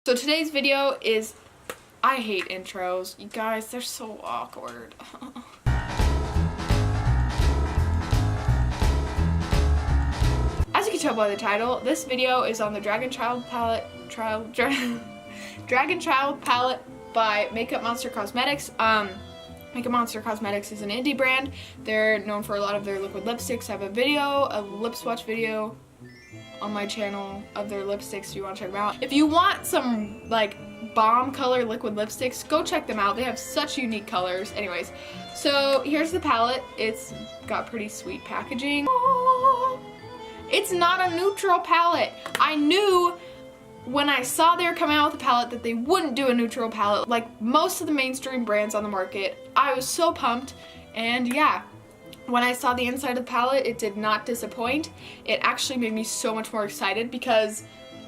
So today's video is, I hate intros. You guys, they're so awkward. As you can tell by the title, this video is on the Dragon Child palette, Dragon Child palette by Makeup Monster Cosmetics. Makeup Monster Cosmetics is an indie brand. They're known for a lot of their liquid lipsticks. I have a lip swatch video on my channel of their lipsticks if you want to check them out. If you want some like bomb color liquid lipsticks, go check them out. They have such unique colors. Anyways, so here's the palette. It's got pretty sweet packaging. It's not a neutral palette. I knew when I saw they were coming out with a palette that they wouldn't do a neutral palette like most of the mainstream brands on the market. I was so pumped, and yeah. When I saw the inside of the palette, it did not disappoint. It actually made me so much more excited because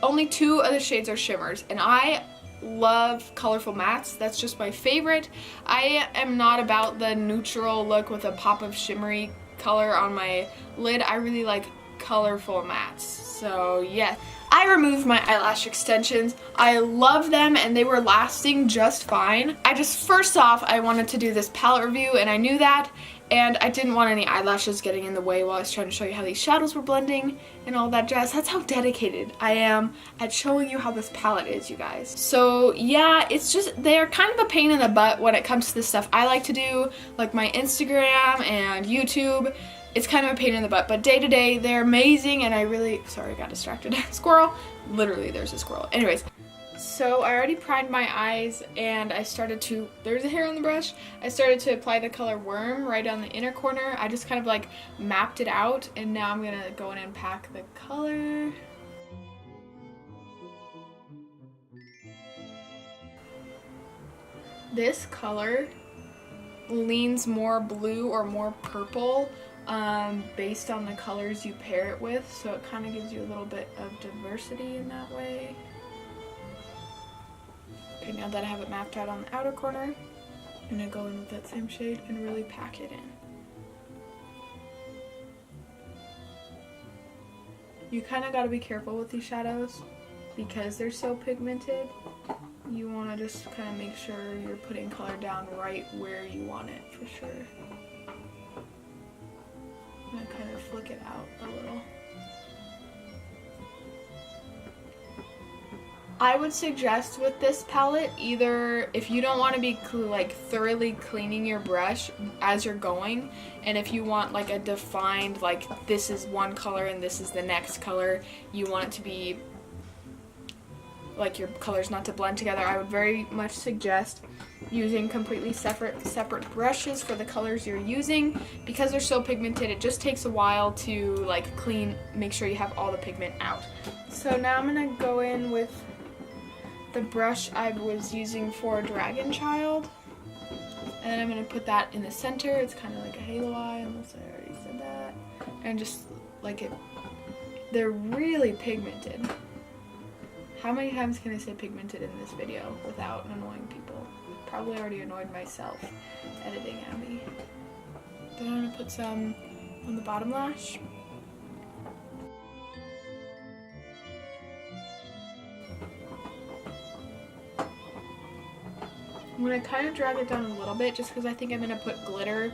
only 2 of the shades are shimmers, and I love colorful mattes. That's just my favorite. I am not about the neutral look with a pop of shimmery color on my lid. I really like colorful mattes. So yeah, I removed my eyelash extensions. I love them and they were lasting just fine. First off, I wanted to do this palette review and I knew that. And I didn't want any eyelashes getting in the way while I was trying to show you how these shadows were blending and all that jazz. That's how dedicated I am at showing you how this palette is, you guys. So yeah, it's just, they're kind of a pain in the butt when it comes to the stuff I like to do, like my Instagram and YouTube. It's kind of a pain in the butt, but day to day, they're amazing, and sorry, I got distracted. Squirrel. Literally, there's a squirrel. Anyways. So I already primed my eyes and there's a hair on the brush. I started to apply the color Worm right on the inner corner. I just kind of like mapped it out, and now I'm gonna go in and pack the color. This color leans more blue or more purple based on the colors you pair it with, so it kind of gives you a little bit of diversity in that way. Okay, now that I have it mapped out on the outer corner, I'm going to go in with that same shade and really pack it in. You kind of got to be careful with these shadows because they're so pigmented. You want to just kind of make sure you're putting color down right where you want it for sure. I'm going to kind of flick it out a little. I would suggest with this palette, either if you don't want to be like thoroughly cleaning your brush as you're going, and if you want like a defined, like this is one color and this is the next color, you want it to be like your colors not to blend together, I would very much suggest using completely separate brushes for the colors you're using. Because they're so pigmented, it just takes a while to like clean, make sure you have all the pigment out. So now I'm gonna go in with the brush I was using for Dragon Child, and then I'm going to put that in the center. It's kind of like a halo eye, unless I already said that, and just like it, they're really pigmented. How many times can I say pigmented in this video without annoying people? Probably already annoyed myself editing at me. Then I'm going to put some on the bottom lash. I'm going to kind of drag it down a little bit just because I think I'm going to put glitter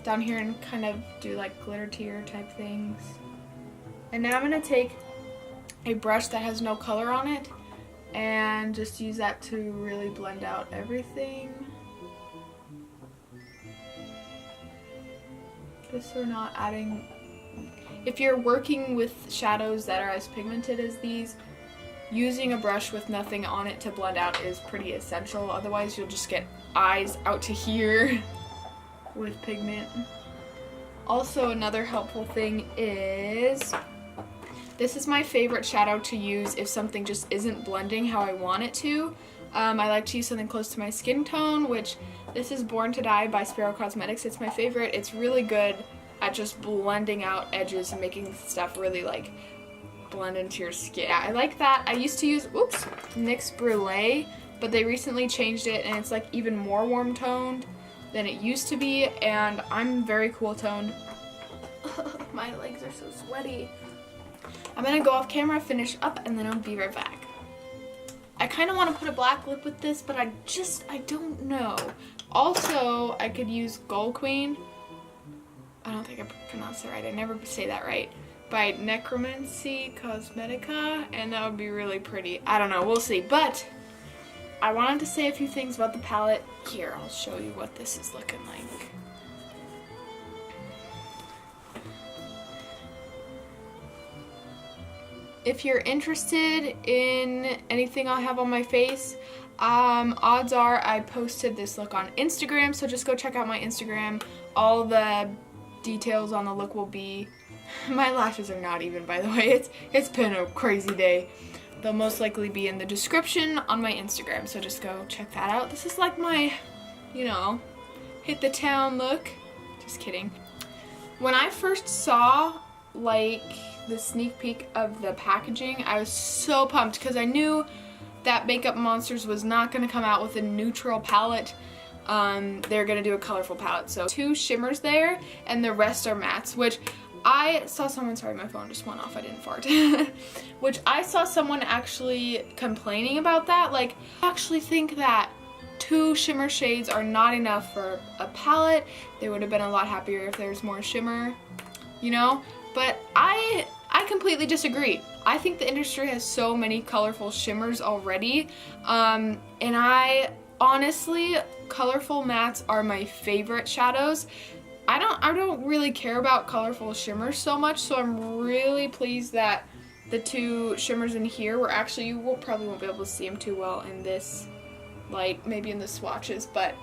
down here and kind of do like glitter tear type things. And now I'm going to take a brush that has no color on it and just use that to really blend out everything. Just so we're not adding... If you're working with shadows that are as pigmented as these, using a brush with nothing on it to blend out is pretty essential. Otherwise, you'll just get eyes out to here with pigment. Also, another helpful thing is, this is my favorite shadow to use if something just isn't blending how I want it to. I like to use something close to my skin tone, which this is Born to Die by Sparrow Cosmetics. It's my favorite. It's really good at just blending out edges and making stuff really like blend into your skin. Yeah, I like that. I used to use, NYX Brulee, but they recently changed it and it's like even more warm toned than it used to be, and I'm very cool toned. My legs are so sweaty. I'm gonna go off camera, finish up, and then I'll be right back. I kind of want to put a black lip with this, but I don't know. Also, I could use Gold Queen. I don't think I pronounced it right. I never say that right. By Necromancy Cosmetica, and that would be really pretty. I don't know, we'll see. But I wanted to say a few things about the palette. Here, I'll show you what this is looking like. If you're interested in anything I have on my face, odds are I posted this look on Instagram, so just go check out my Instagram. All the details on the look will be, my lashes are not even, by the way. It's been a crazy day. They'll most likely be in the description on my Instagram, so just go check that out. This is like my, you know, hit the town look. Just kidding. When I first saw like the sneak peek of the packaging, I was so pumped because I knew that Makeup Monsters was not going to come out with a neutral palette. They're going to do a colorful palette. So 2 shimmers there and the rest are mattes, which I saw someone, sorry my phone just went off, I didn't fart, which I saw someone actually complaining about that. Like, I actually think that 2 shimmer shades are not enough for a palette. They would have been a lot happier if there's more shimmer, you know? But I completely disagree. I think the industry has so many colorful shimmers already, and I honestly, colorful mattes are my favorite shadows. I don't really care about colorful shimmers so much, so I'm really pleased that the 2 shimmers in here were actually, you probably won't be able to see them too well in this light, maybe in the swatches, but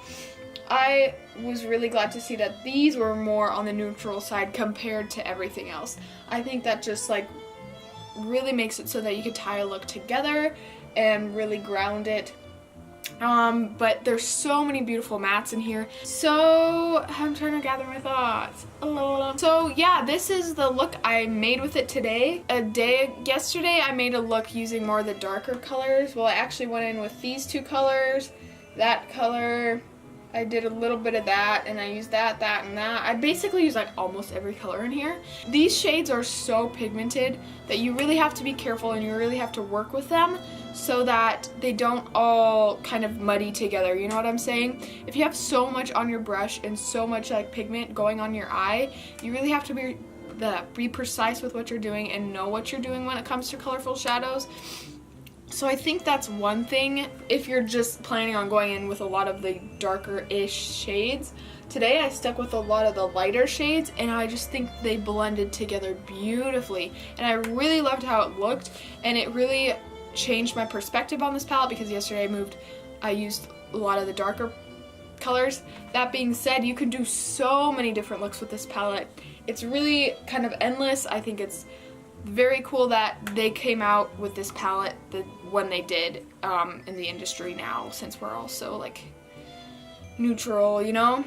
I was really glad to see that these were more on the neutral side compared to everything else. I think that just like really makes it so that you could tie a look together and really ground it. But there's so many beautiful mattes in here. So I'm trying to gather my thoughts. So yeah, this is the look I made with it today. Yesterday I made a look using more of the darker colors. Well, I actually went in with these 2 colors, that color. I did a little bit of that, and I used that, and that. I basically used like almost every color in here. These shades are so pigmented that you really have to be careful and you really have to work with them so that they don't all kind of muddy together, you know what I'm saying? If you have so much on your brush and so much like pigment going on your eye, you really have to be precise with what you're doing and know what you're doing when it comes to colorful shadows. So I think that's one thing if you're just planning on going in with a lot of the darker-ish shades. Today I stuck with a lot of the lighter shades and I just think they blended together beautifully. And I really loved how it looked, and it really changed my perspective on this palette because yesterday I used a lot of the darker colors. That being said, you can do so many different looks with this palette. It's really kind of endless. I think it's very cool that they came out with this palette when they did in the industry now, since we're all so like neutral, you know?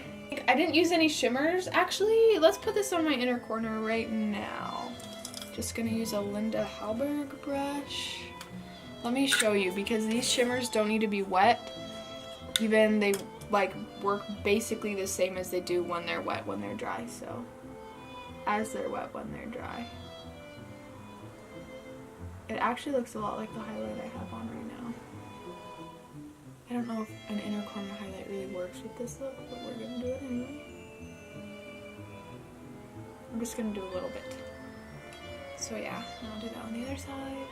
I didn't use any shimmers. Actually, let's put this on my inner corner right now. Just gonna use a Linda Hallberg brush. Let me show you, because these shimmers don't need to be wet. Even they like work basically the same as they do when they're wet, when they're dry. So as they're wet, when they're dry. It actually looks a lot like the highlight I have on right now. I don't know if an inner corner highlight really works with this look, but we're gonna do it anyway. I'm just gonna do a little bit. So yeah, and I'll do that on the other side.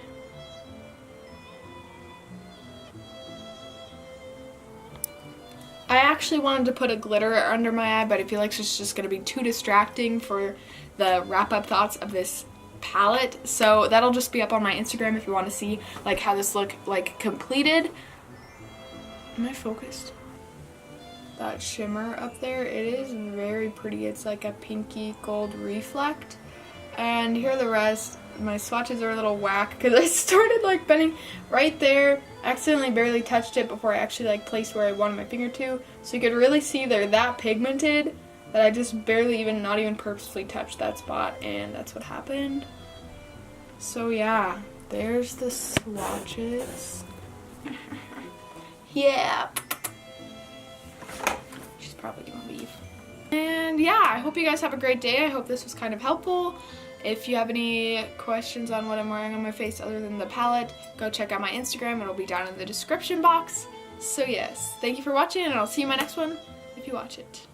I actually wanted to put a glitter under my eye, but I feel like it's just gonna be too distracting for the wrap-up thoughts of this palette, so that'll just be up on my Instagram if you want to see like how this look like completed. Am I focused? That shimmer up there, it is very pretty. It's like a pinky gold reflect, and here are the rest. My swatches are a little whack because I started like bending right there, accidentally barely touched it before I actually like placed where I wanted my finger to, so you could really see they're that pigmented that I just barely not even purposefully touched that spot, and that's what happened. So yeah, there's the swatches. Yeah. She's probably gonna leave. And yeah, I hope you guys have a great day. I hope this was kind of helpful. If you have any questions on what I'm wearing on my face other than the palette, go check out my Instagram. It'll be down in the description box. So yes, thank you for watching, and I'll see you in my next one if you watch it.